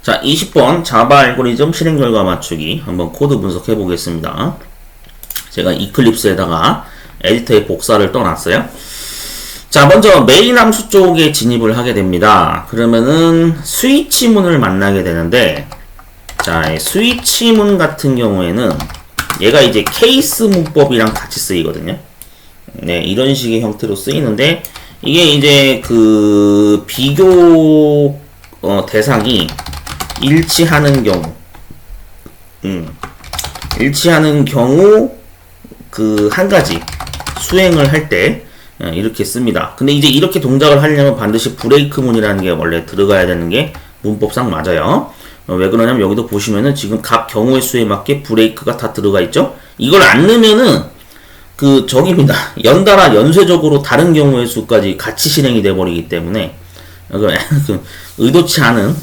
자, 20번 자바 알고리즘 실행 결과 맞추기 한번 코드 분석해 보겠습니다. 제가 이클립스에다가 에디터에 복사를 떠났어요. 자, 먼저 메인 함수 쪽에 진입을 하게 됩니다. 그러면은 스위치문을 만나게 되는데, 자, 스위치문 같은 경우에는 얘가 이제 케이스 문법이랑 같이 쓰이거든요. 네, 이런 식의 형태로 쓰이는데, 이게 이제 그 비교 대상이 일치하는 경우, 일치하는 경우 그 한 가지 수행을 할 때 이렇게 씁니다. 근데 이제 이렇게 동작을 하려면 반드시 브레이크문이라는 게 원래 들어가야 되는 게 문법상 맞아요. 왜 그러냐면 여기도 보시면은 지금 각 경우의 수에 맞게 브레이크가 다 들어가 있죠. 이걸 안 넣으면은 그 저기입니다. 연달아 연쇄적으로 다른 경우의 수까지 같이 실행이 돼 버리기 때문에 의도치 않은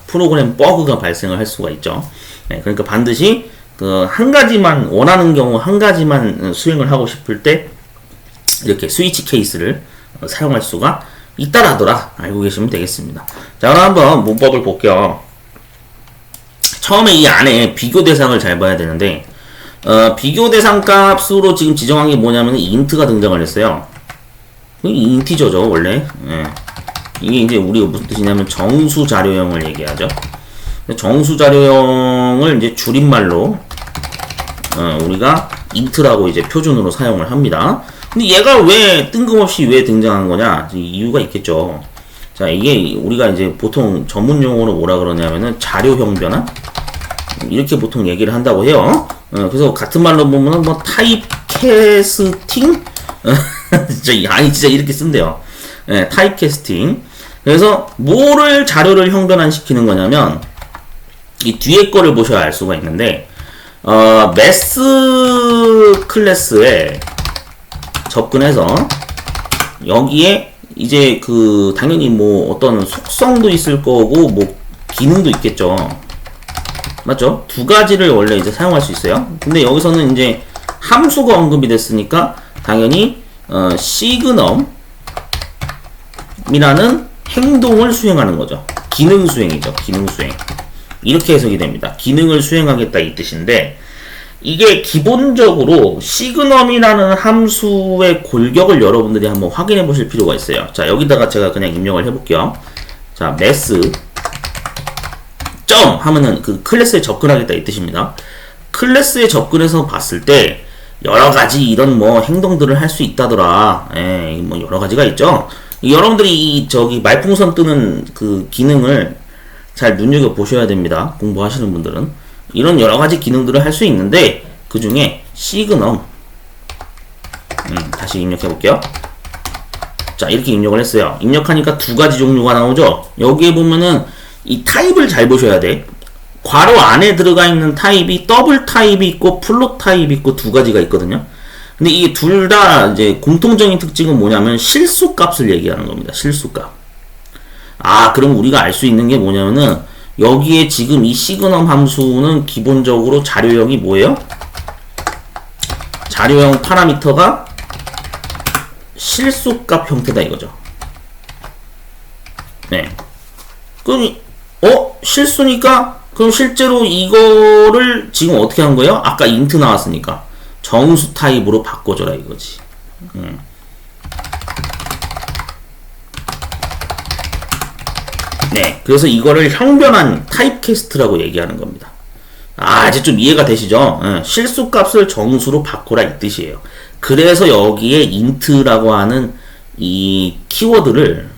프로그램 버그가 발생을 할 수가 있죠. 네, 그러니까 반드시 그 한 가지만 원하는 경우 한 가지만 수행을 하고 싶을 때 이렇게 스위치 케이스를 사용할 수가 있다라더라 알고 계시면 되겠습니다. 자, 그럼 한번 문법을 볼게요. 처음에 이 안에 비교 대상을 잘 봐야 되는데 비교 대상 값으로 지금 지정한 게 뭐냐면 인트가 등장을 했어요. 인티저죠 원래. 예. 이게 이제 우리가 무슨 뜻이냐면 정수 자료형을 얘기하죠. 정수 자료형을 이제 줄임말로 우리가 int라고 이제 표준으로 사용을 합니다. 근데 얘가 왜 뜬금없이 왜 등장한 거냐? 이유가 있겠죠. 자, 이게 우리가 이제 보통 전문 용어로 뭐라 그러냐면은 자료형 변화? 이렇게 보통 얘기를 한다고 해요. 그래서 같은 말로 보면은 뭐 타입 캐스팅? 진짜 이렇게 쓴대요. 네, 타입 캐스팅. 그래서 뭐를 자료를 형 변환시키는 거냐면 이 뒤에 거를 보셔야 알 수가 있는데 매스 클래스에 접근해서 여기에 이제 그 당연히 뭐 어떤 속성도 있을 거고 뭐 기능도 있겠죠. 맞죠? 두 가지를 원래 이제 사용할 수 있어요. 근데 여기서는 이제 함수가 언급이 됐으니까 당연히 시그넘이라는 행동을 수행하는 거죠. 기능 수행이죠. 기능 수행. 이렇게 해석이 됩니다. 기능을 수행하겠다 이 뜻인데 이게 기본적으로 시그넘이라는 함수의 골격을 여러분들이 한번 확인해 보실 필요가 있어요. 자, 여기다가 제가 그냥 입력을 해볼게요. 자, 매스 점 하면은 그 클래스에 접근하겠다 이 뜻입니다. 클래스에 접근해서 봤을 때 여러 가지 이런 뭐 행동들을 할 수 있다더라. 뭐 여러 가지가 있죠. 여러분들이 저기 말풍선 뜨는 그 기능을 잘 눈여겨 보셔야 됩니다. 공부하시는 분들은 이런 여러 가지 기능들을 할 수 있는데 그 중에 시그넘 다시 입력해 볼게요. 자, 이렇게 입력을 했어요. 입력하니까 두 가지 종류가 나오죠. 여기에 보면은 이 타입을 잘 보셔야 돼. 괄호 안에 들어가 있는 타입이 더블 타입이 있고 플롯 타입이 있고 두 가지가 있거든요. 근데 이게 둘 다 이제 공통적인 특징은 뭐냐면 실수값을 얘기하는 겁니다. 실수값. 아, 그럼 우리가 알 수 있는 게 뭐냐면은 여기에 지금 이 시그넘 함수는 기본적으로 자료형이 뭐예요? 자료형 파라미터가 실수값 형태다 이거죠. 네. 그럼 실수니까 그럼 실제로 이거를 지금 어떻게 한 거예요? 아까 int 나왔으니까 정수 타입으로 바꿔줘라 이거지. 네, 그래서 이거를 형변환 타입캐스트라고 얘기하는 겁니다. 아, 이제 좀 이해가 되시죠? 실수값을 정수로 바꾸라 이 뜻이에요. 그래서 여기에 int라고 하는 이 키워드를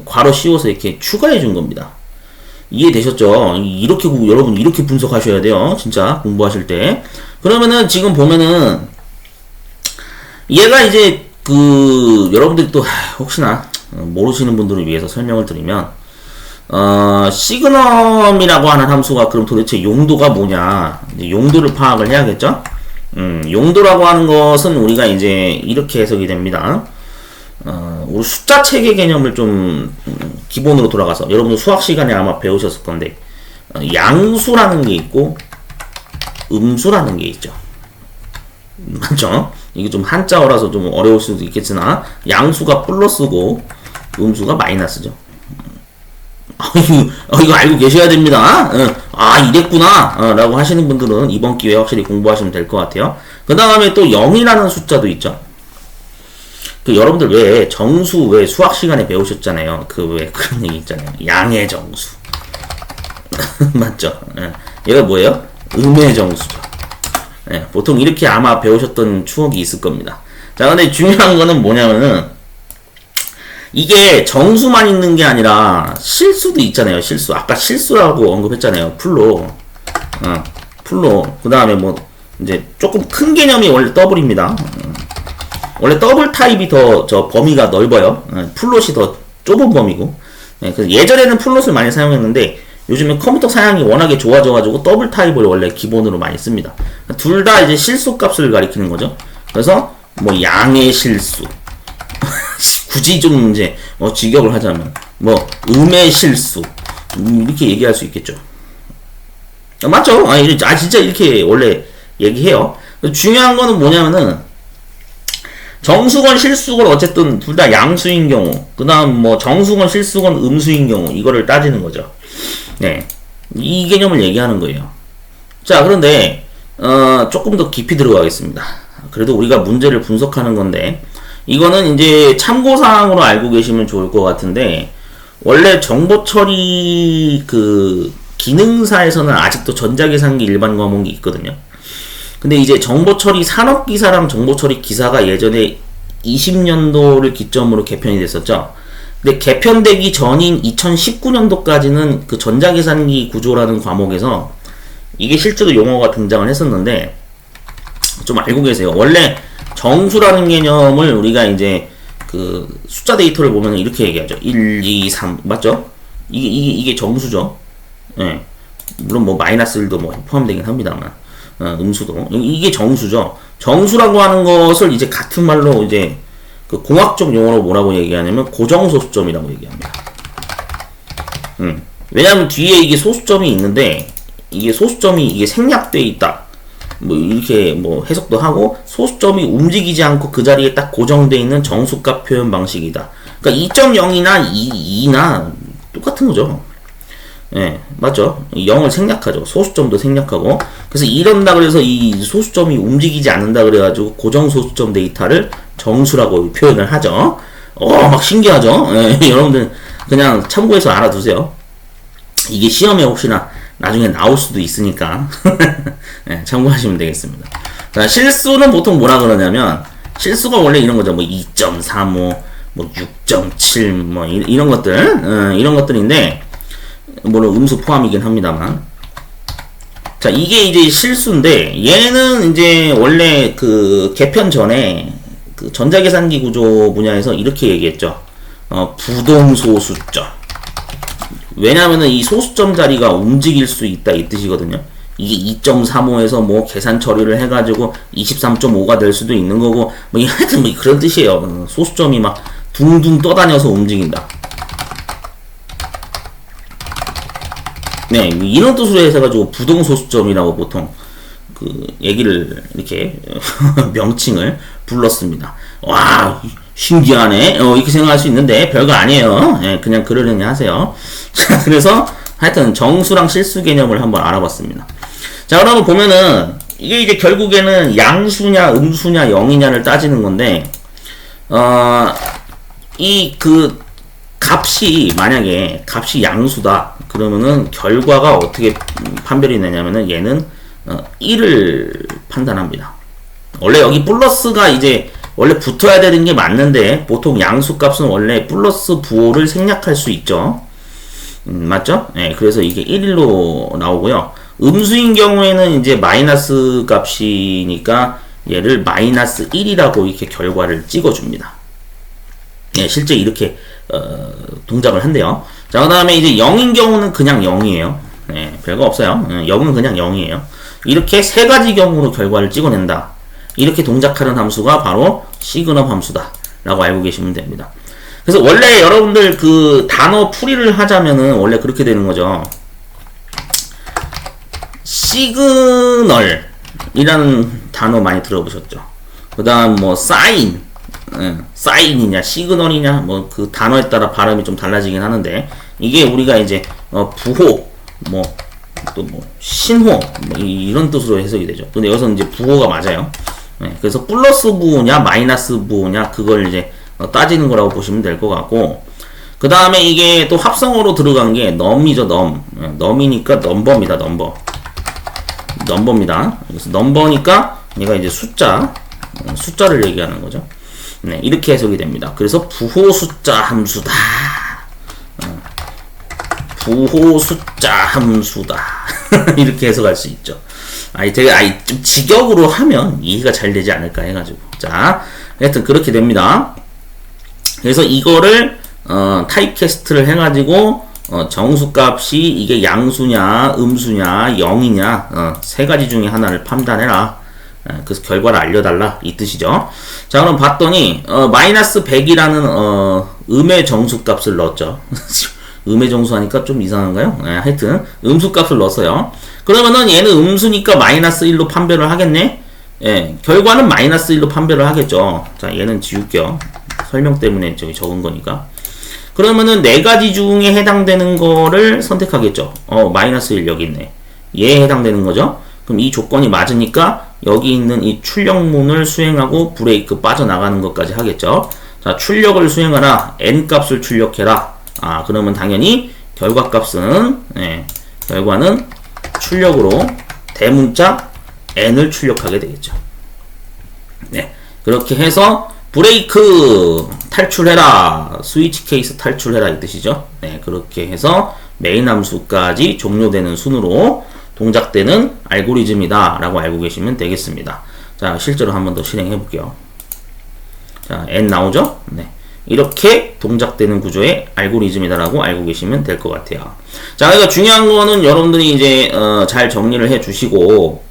괄호 씌워서 이렇게 추가해 준 겁니다. 이해되셨죠? 이렇게 여러분 이렇게 분석하셔야 돼요. 진짜 공부하실 때. 그러면은 지금 보면은 얘가 이제 그 여러분들이 또 혹시나 모르시는 분들을 위해서 설명을 드리면 시그넘이라고 하는 함수가 그럼 도대체 용도가 뭐냐? 이제 용도를 파악을 해야겠죠? 용도라고 하는 것은 우리가 이제 이렇게 해석이 됩니다. 우리 숫자 체계 개념을 좀 기본으로 돌아가서 여러분들 수학 시간에 아마 배우셨을 건데 양수라는 게 있고 음수라는 게 있죠. 맞죠? 이게 좀 한자어라서 좀 어려울 수도 있겠으나 양수가 플러스고 음수가 마이너스죠. 이거 알고 계셔야 됩니다. 이랬구나. 라고 하시는 분들은 이번 기회에 확실히 공부하시면 될 것 같아요. 그 다음에 또 0이라는 숫자도 있죠. 여러분들 왜 정수 왜 수학 시간에 배우셨잖아요. 왜 그런 얘기 있잖아요. 양의 정수. 맞죠? 얘가 뭐예요? 음의 정수죠. 보통 이렇게 아마 배우셨던 추억이 있을 겁니다. 자, 근데 중요한 거는 뭐냐면은 이게 정수만 있는 게 아니라 실수도 있잖아요. 실수. 아까 실수라고 언급했잖아요. 풀로. 그 다음에 뭐 이제 조금 큰 개념이 원래 더블입니다. 원래 더블 타입이 더 범위가 넓어요. 플롯이 더 좁은 범위고. 그래서 예전에는 플롯을 많이 사용했는데 요즘에 컴퓨터 사양이 워낙에 좋아져가지고 더블 타입을 원래 기본으로 많이 씁니다. 둘 다 이제 실수 값을 가리키는 거죠. 그래서 뭐 양의 실수. 굳이 좀 이제 직역을 하자면 뭐 음의 실수 이렇게 얘기할 수 있겠죠. 맞죠? 진짜 이렇게 원래 얘기해요. 중요한 거는 뭐냐면은 정수건 실수건 어쨌든 둘 다 양수인 경우, 그 다음 뭐 정수건 실수건 음수인 경우 이거를 따지는 거죠. 이 개념을 얘기하는 거예요. 자, 그런데 조금 더 깊이 들어가겠습니다. 그래도 우리가 문제를 분석하는 건데 이거는 이제 참고사항으로 알고 계시면 좋을 것 같은데 원래 정보처리 기능사에서는 아직도 전자계산기 일반 과목이 있거든요. 근데 이제 정보처리 산업기사랑 정보처리 기사가 예전에 20년도를 기점으로 개편이 됐었죠. 근데 개편되기 전인 2019년도까지는 그 전자계산기 구조라는 과목에서 이게 실제로 용어가 등장을 했었는데 좀 알고 계세요. 원래 정수라는 개념을 우리가 이제 숫자 데이터를 보면 이렇게 얘기하죠. 1, 2, 3 맞죠? 이게 정수죠. 물론 뭐 마이너스 1도 뭐 포함되긴 합니다만 음수도 이게 정수죠. 정수라고 하는 것을 이제 같은 말로 이제 공학적 용어로 뭐라고 얘기하냐면 고정소수점이라고 얘기합니다. 왜냐하면 뒤에 이게 소수점이 있는데 이게 소수점이 이게 생략돼 있다. 뭐 이렇게 뭐 해석도 하고 소수점이 움직이지 않고 그 자리에 딱 고정돼 있는 정수값 표현 방식이다. 그러니까 2.0이나 2나 똑같은 거죠. 맞죠? 0을 생략하죠. 소수점도 생략하고. 그래서 이런다 그래서 이 소수점이 움직이지 않는다 그래가지고 고정 소수점 데이터를 정수라고 표현을 하죠. 막 신기하죠? 여러분들 그냥 참고해서 알아두세요. 이게 시험에 혹시나 나중에 나올 수도 있으니까 참고하시면 되겠습니다. 자, 실수는 보통 뭐라 그러냐면 실수가 원래 이런 거죠. 뭐 2.35, 뭐 6.7, 뭐 이런 것들, 이런 것들인데 물론 음수 포함이긴 합니다만. 자, 이게 이제 실수인데 얘는 이제 원래 개편 전에 전자계산기 구조 분야에서 이렇게 얘기했죠. 부동소수점. 왜냐면은 이 소수점 자리가 움직일 수 있다 이 뜻이거든요. 이게 2.35에서 뭐 계산 처리를 해가지고 23.5가 될 수도 있는 거고 뭐 하여튼 뭐 그런 뜻이에요. 소수점이 막 둥둥 떠다녀서 움직인다. 이런 뜻으로 해가지고 부동소수점이라고 보통 얘기를 이렇게 명칭을 불렀습니다. 와, 신기하네. 이렇게 생각할 수 있는데 별거 아니에요. 그냥 그러려니 하세요. 자, 그래서 하여튼 정수랑 실수 개념을 한번 알아봤습니다. 자, 그러면 보면은 이게 이제 결국에는 양수냐 음수냐 0이냐를 따지는 건데 만약에 값이 양수다 그러면은 결과가 어떻게 판별이 되냐면은 얘는 1을 판단합니다. 원래 여기 플러스가 이제 원래 붙어야 되는 게 맞는데 보통 양수 값은 원래 플러스 부호를 생략할 수 있죠. 맞죠? 그래서 이게 1로 나오고요. 음수인 경우에는 이제 마이너스 값이니까 얘를 마이너스 1이라고 이렇게 결과를 찍어줍니다. 실제 이렇게 동작을 한대요. 자, 그 다음에 이제 0인 경우는 그냥 0이에요. 별거 없어요. 0은 그냥 0이에요. 이렇게 세 가지 경우로 결과를 찍어낸다. 이렇게 동작하는 함수가 바로 시그널 함수다 라고 알고 계시면 됩니다. 그래서 원래 여러분들 단어 풀이를 하자면은 원래 그렇게 되는 거죠. 시그널 이라는 단어 많이 들어보셨죠. 그 다음 뭐 사인이냐 시그널이냐 뭐 단어에 따라 발음이 좀 달라지긴 하는데 이게 우리가 이제 부호 뭐 또 뭐 신호 뭐 이런 뜻으로 해석이 되죠. 근데 여기서 이제 부호가 맞아요. 네, 그래서 플러스 부호냐 마이너스 부호냐 그걸 이제 따지는 거라고 보시면 될 것 같고, 그 다음에 이게 또 합성어로 들어간 게 넘이죠. 넘이니까 넘버입니다. 넘버입니다. 그래서 넘버니까 얘가 이제 숫자를 얘기하는 거죠. 네, 이렇게 해석이 됩니다. 그래서 부호 숫자 함수다. 부호 숫자 함수다. 이렇게 해석할 수 있죠. 제가 좀 직역으로 하면 이해가 잘 되지 않을까 해가지고. 자, 하여튼 그렇게 됩니다. 그래서 이거를 타입캐스트를 해가지고 정수값이 이게 양수냐 음수냐 0이냐 세 가지 중에 하나를 판단해라. 그래서 결과를 알려달라 이 뜻이죠. 자, 그럼 봤더니 마이너스 100이라는 음의 정수값을 넣었죠. 음의 정수 하니까 좀 이상한가요? 네, 하여튼 음수값을 넣었어요. 그러면은 얘는 음수니까 마이너스 1로 판별을 하겠네. 예, 결과는 마이너스 1로 판별을 하겠죠. 자, 얘는 지울게요. 설명 때문에 저기 적은 거니까. 그러면은 네 가지 중에 해당되는 거를 선택하겠죠. 마이너스 1 여기 있네. 얘에 해당되는 거죠. 그럼 이 조건이 맞으니까 여기 있는 이 출력문을 수행하고 브레이크 빠져나가는 것까지 하겠죠. 자, 출력을 수행하라. n 값을 출력해라. 그러면 당연히 결과값은 결과는 출력으로 대문자 n을 출력하게 되겠죠. 네, 그렇게 해서 브레이크 탈출해라, 스위치 케이스 탈출해라 이 뜻이죠. 네, 그렇게 해서 메인 함수까지 종료되는 순으로 동작되는 알고리즘이다 라고 알고 계시면 되겠습니다. 자, 실제로 한번 더 실행해 볼게요. 자, n 나오죠? 네, 이렇게 동작되는 구조의 알고리즘이다라고 알고 계시면 될 것 같아요. 자, 그러니까 중요한 거는 여러분들이 이제 잘 정리를 해 주시고,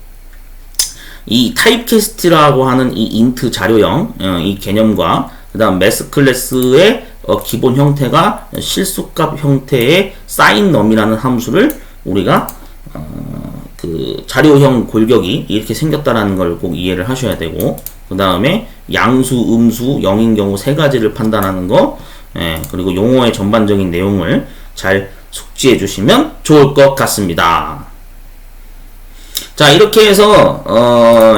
이 타입캐스트라고 하는 이 인트 자료형 이 개념과 그 다음 매스 클래스의 기본 형태가 실수값 형태의 사인넘이라는 함수를 우리가 그 자료형 골격이 이렇게 생겼다라는 걸 꼭 이해를 하셔야 되고, 그 다음에 양수, 음수, 0인 경우 세 가지를 판단하는 거, 그리고 용어의 전반적인 내용을 잘 숙지해 주시면 좋을 것 같습니다. 자, 이렇게 해서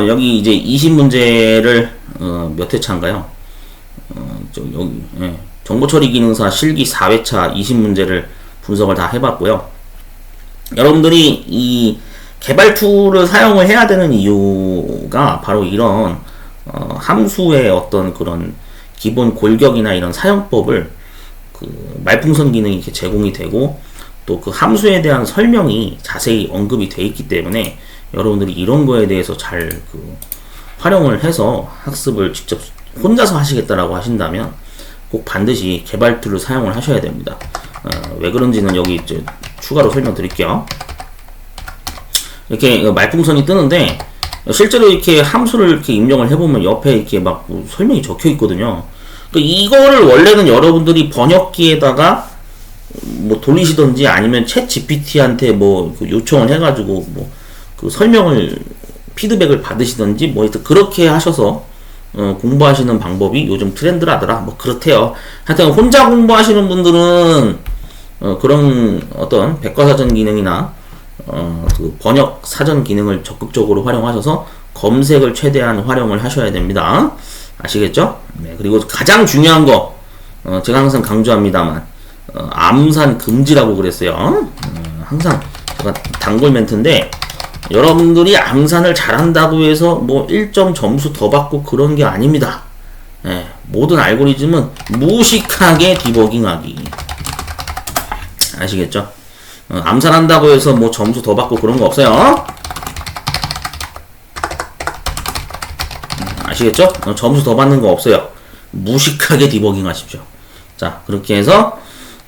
여기 이제 20문제를 몇 회차인가요? 여기 정보처리 기능사 실기 4회차 20문제를 분석을 다 해봤고요. 여러분들이 이 개발 툴을 사용을 해야 되는 이유가 바로 이런 함수의 어떤 그런 기본 골격이나 이런 사용법을 그 말풍선 기능이 이렇게 제공이 되고, 또 그 함수에 대한 설명이 자세히 언급이 돼 있기 때문에 여러분들이 이런 거에 대해서 잘 그 활용을 해서 학습을 직접 혼자서 하시겠다라고 하신다면 꼭 반드시 개발 툴을 사용을 하셔야 됩니다. 왜 그런지는 여기 이제 추가로 설명드릴게요. 이렇게 말풍선이 뜨는데 실제로 이렇게 함수를 이렇게 입력을 해보면 옆에 이렇게 막 설명이 적혀 있거든요. 그러니까 이거를 원래는 여러분들이 번역기에다가 뭐 돌리시던지 아니면 챗 GPT한테 뭐 요청을 해가지고 뭐 그 설명을 피드백을 받으시던지 뭐 하여튼 그렇게 하셔서 공부하시는 방법이 요즘 트렌드라더라. 뭐 그렇대요. 하여튼 혼자 공부하시는 분들은 그런 어떤 백과사전 기능이나 그 번역 사전 기능을 적극적으로 활용하셔서 검색을 최대한 활용을 하셔야 됩니다. 아시겠죠? 네, 그리고 가장 중요한 거 제가 항상 강조합니다만 암산 금지라고 그랬어요. 항상 제가 단골 멘트인데, 여러분들이 암산을 잘한다고 해서 뭐 1점 점수 더 받고 그런 게 아닙니다. 네, 모든 알고리즘은 무식하게 디버깅하기. 아시겠죠? 암산한다고 해서 뭐 점수 더 받고 그런 거 없어요. 아시겠죠? 점수 더 받는 거 없어요. 무식하게 디버깅 하십시오. 자, 그렇게 해서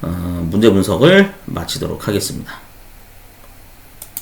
문제 분석을 마치도록 하겠습니다.